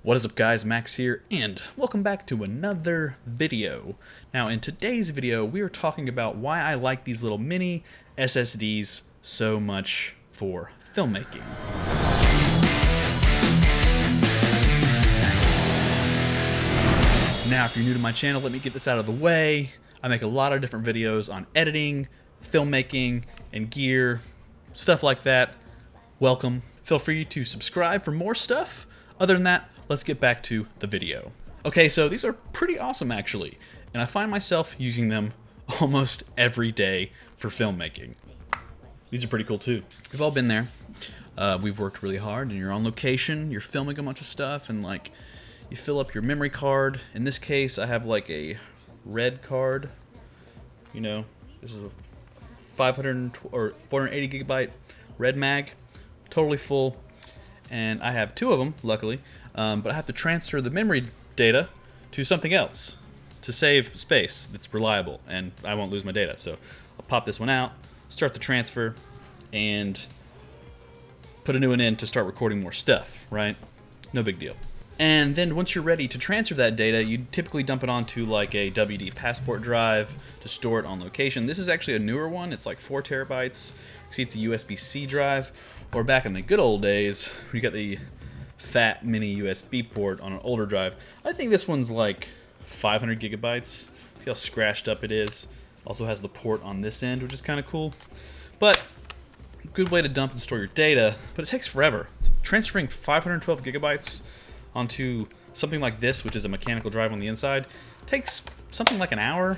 What is up guys, Max here, and welcome back to another video. Now in today's video, we are talking about why I like these little mini SSDs so much for filmmaking. Now if you're new to my channel, let me get this out of the way. I make a lot of different videos on editing, filmmaking, and gear, stuff like that. Welcome. Feel free to subscribe for more stuff. Other than that, let's get back to the video. Okay, so these are pretty awesome actually, and I find myself using them almost every day for filmmaking. These are pretty cool too. We've all been there. We've worked really hard and you're on location, you're filming a bunch of stuff, and like you fill up your memory card. In this case, I have like a red card. You know, this is a 500 or 480 gigabyte red mag, totally full. And I have two of them, luckily, but I have to transfer the memory data to something else to save space that's reliable, and I won't lose my data. So I'll pop this one out, start the transfer, and put a new one in to start recording more stuff, right? No big deal. And then once you're ready to transfer that data, you typically dump it onto like a WD passport drive to store it on location. This is actually a newer one. It's like 4 terabytes. See, it's a USB-C drive. Or back in the good old days, you got the fat mini USB port on an older drive. I think this one's like 500 gigabytes. See how scratched up it is. Also has the port on this end, which is kind of cool. But good way to dump and store your data, but it takes forever. Transferring 512 gigabytes onto something like this, which is a mechanical drive on the inside, takes something like an hour,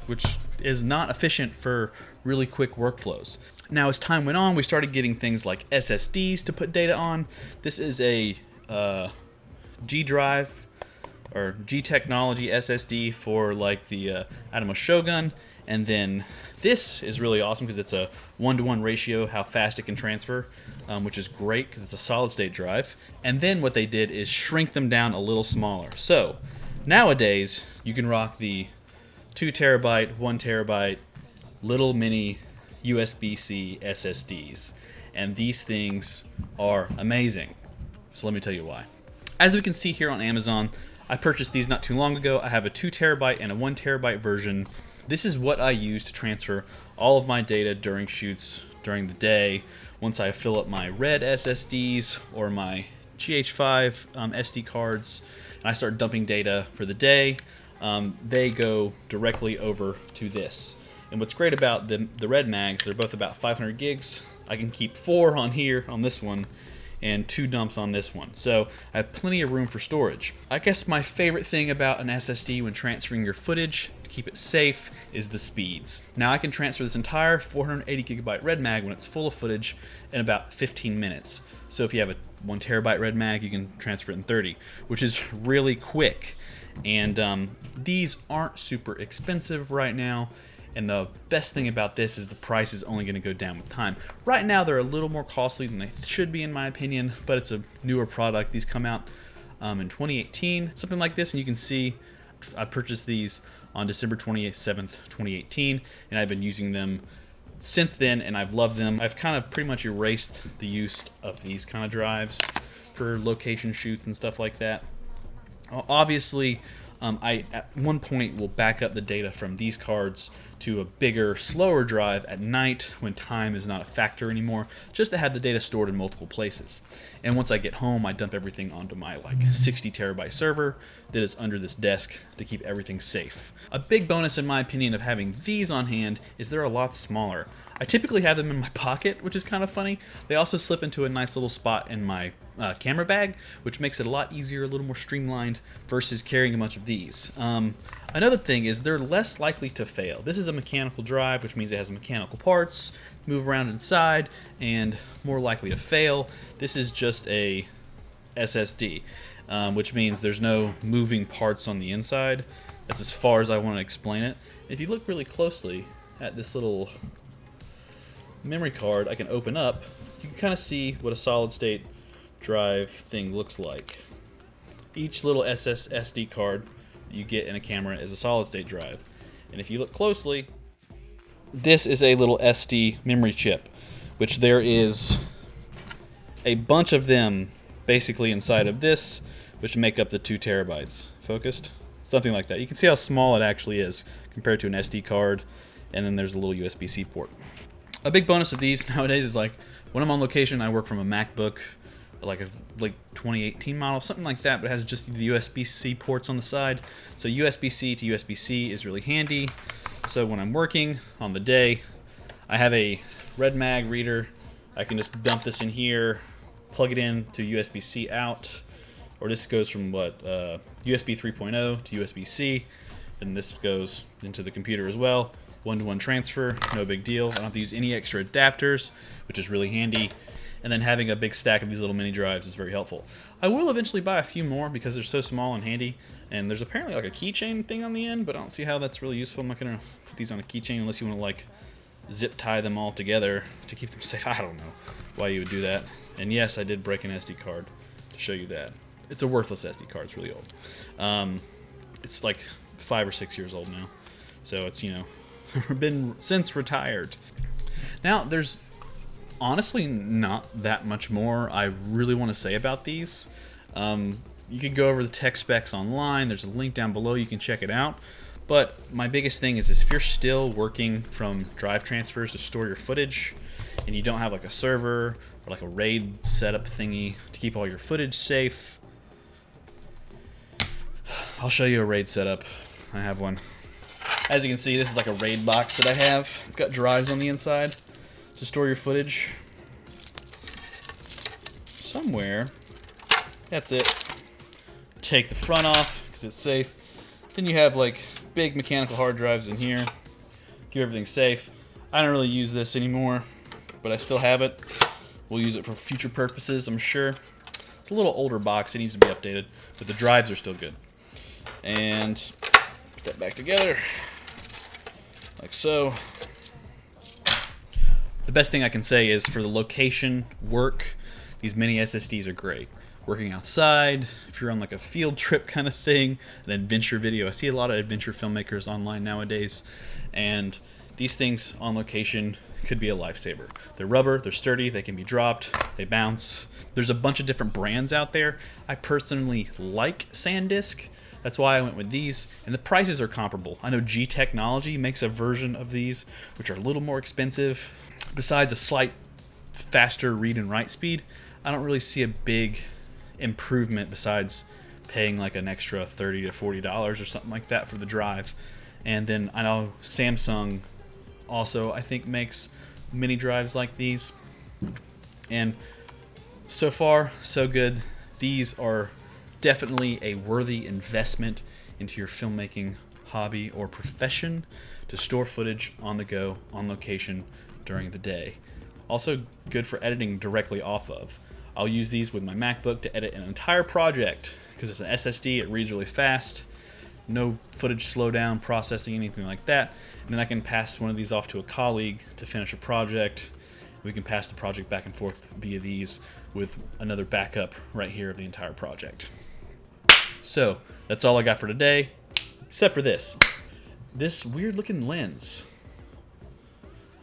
which is not efficient for really quick workflows. Now, as time went on, we started getting things like SSDs to put data on. This is a G drive or G technology SSD for like the Atmos Shogun, and then this is really awesome because it's a 1-to-1 ratio how fast it can transfer, which is great because it's a solid state drive. And then what they did is shrink them down a little smaller. So nowadays you can rock the 2 terabyte, 1 terabyte little mini USB-C SSDs, and these things are amazing. So let me tell you why. As we can see here on Amazon, I purchased these not too long ago. I have a 2 terabyte and a 1 terabyte version. This is what I use to transfer all of my data during shoots during the day. Once I fill up my red SSDs or my GH5 SD cards, and I start dumping data for the day, they go directly over to this. And what's great about the red mags, they're both about 500 gigs. I can keep 4 on here on this one and 2 dumps on this one. So I have plenty of room for storage. I guess my favorite thing about an SSD when transferring your footage to keep it safe is the speeds. Now I can transfer this entire 480 gigabyte red mag when it's full of footage in about 15 minutes. So if you have a 1 terabyte red mag, you can transfer it in 30, which is really quick. And these aren't super expensive right now. And the best thing about this is the price is only going to go down with time. Right now they're a little more costly than they should be in my opinion, but it's a newer product. These come out in 2018, something like this, and you can see I purchased these on December 27th, 2018, and I've been using them since then, and I've loved them. I've kind of pretty much erased the use of these kind of drives for location shoots and stuff like that. Obviously, I at one point will back up the data from these cards to a bigger, slower drive at night when time is not a factor anymore, just to have the data stored in multiple places. And once I get home, I dump everything onto my like 60 terabyte server that is under this desk to keep everything safe. A big bonus in my opinion of having these on hand is they're a lot smaller. I typically have them in my pocket, which is kind of funny. They also slip into a nice little spot in my camera bag, which makes it a lot easier, a little more streamlined versus carrying a bunch of these. Another thing is they're less likely to fail. This is a mechanical drive, which means it has mechanical parts, move around inside, and more likely to fail. This is just a SSD, which means there's no moving parts on the inside. That's as far as I want to explain it. If you look really closely at this little memory card I can open up, you can kind of see what a solid state drive thing looks like. Each little SSD card you get in a camera is a solid state drive, and if you look closely, this is a little SD memory chip, which there is a bunch of them basically inside of this, which make up the 2 terabytes. Focused? Something like that. You can see how small it actually is compared to an SD card, and then there's a little USB-C port. A big bonus of these nowadays is like when I'm on location, I work from a MacBook, like a 2018 model, something like that, but it has just the USB-C ports on the side. So USB-C to USB-C is really handy. So when I'm working on the day, I have a Red Mag reader. I can just dump this in here, plug it in to USB-C out, or this goes from USB 3.0 to USB-C, and this goes into the computer as well. One-to-one transfer, no big deal. I don't have to use any extra adapters, which is really handy. And then having a big stack of these little mini drives is very helpful. I will eventually buy a few more because they're so small and handy. And there's apparently like a keychain thing on the end, but I don't see how that's really useful. I'm not going to put these on a keychain unless you want to like zip tie them all together to keep them safe. I don't know why you would do that. And yes, I did break an SD card to show you that. It's a worthless SD card. It's really old. It's like 5 or 6 years old now. So it's, you know, been since retired. Now, there's honestly not that much more I really want to say about these. You could go over the tech specs online. There's a link down below. You can check it out. But my biggest thing is if you're still working from drive transfers to store your footage and you don't have like a server or like a RAID setup thingy to keep all your footage safe, I'll show you a RAID setup. I have one. As you can see, this is like a RAID box that I have. It's got drives on the inside to store your footage. Somewhere. That's it. Take the front off because it's safe. Then you have like big mechanical hard drives in here. Keep everything safe. I don't really use this anymore, but I still have it. We'll use it for future purposes, I'm sure. It's a little older box. It needs to be updated, but the drives are still good. And put that back together. Like so. The best thing I can say is for the location work, these mini SSDs are great. Working outside, if you're on like a field trip kind of thing, an adventure video. I see a lot of adventure filmmakers online nowadays, and these things on location could be a lifesaver. They're rubber, they're sturdy, they can be dropped, they bounce. There's a bunch of different brands out there. I personally like SanDisk. That's why I went with these, and the prices are comparable. I know G Technology makes a version of these, which are a little more expensive. Besides a slight faster read and write speed, I don't really see a big improvement besides paying like an extra $30 to $40 or something like that for the drive. And then I know Samsung also, I think, makes mini drives like these. And so far, so good. These are definitely a worthy investment into your filmmaking hobby or profession to store footage on the go, on location during the day. Also good for editing directly off of. I'll use these with my MacBook to edit an entire project because it's an SSD, it reads really fast, no footage slowdown, processing, anything like that. And then I can pass one of these off to a colleague to finish a project. We can pass the project back and forth via these with another backup right here of the entire project. So that's all I got for today, except for this weird looking lens.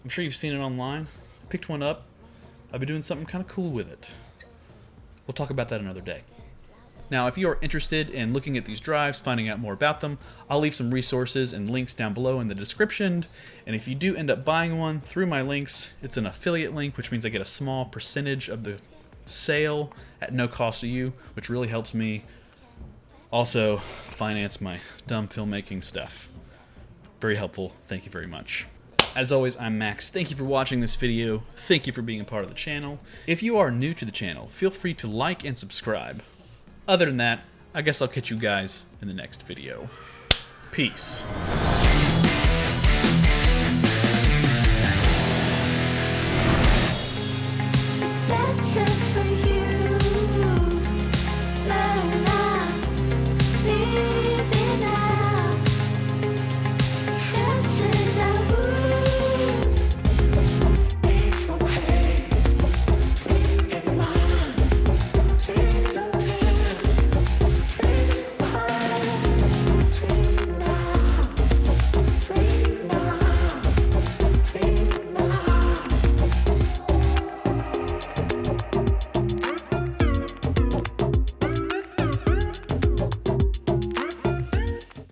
I'm sure you've seen it online. I picked one up. I've been doing something kind of cool with it. We'll talk about that another day. Now, if you are interested in looking at these drives, finding out more about them, I'll leave some resources and links down below in the description. And if you do end up buying one through my links, it's an affiliate link, which means I get a small percentage of the sale at no cost to you, which really helps me also finance my dumb filmmaking stuff. Very helpful. Thank you very much. As always, I'm Max. Thank you for watching this video. Thank you for being a part of the channel. If you are new to the channel, feel free to like and subscribe. Other than that, I guess I'll catch you guys in the next video. Peace.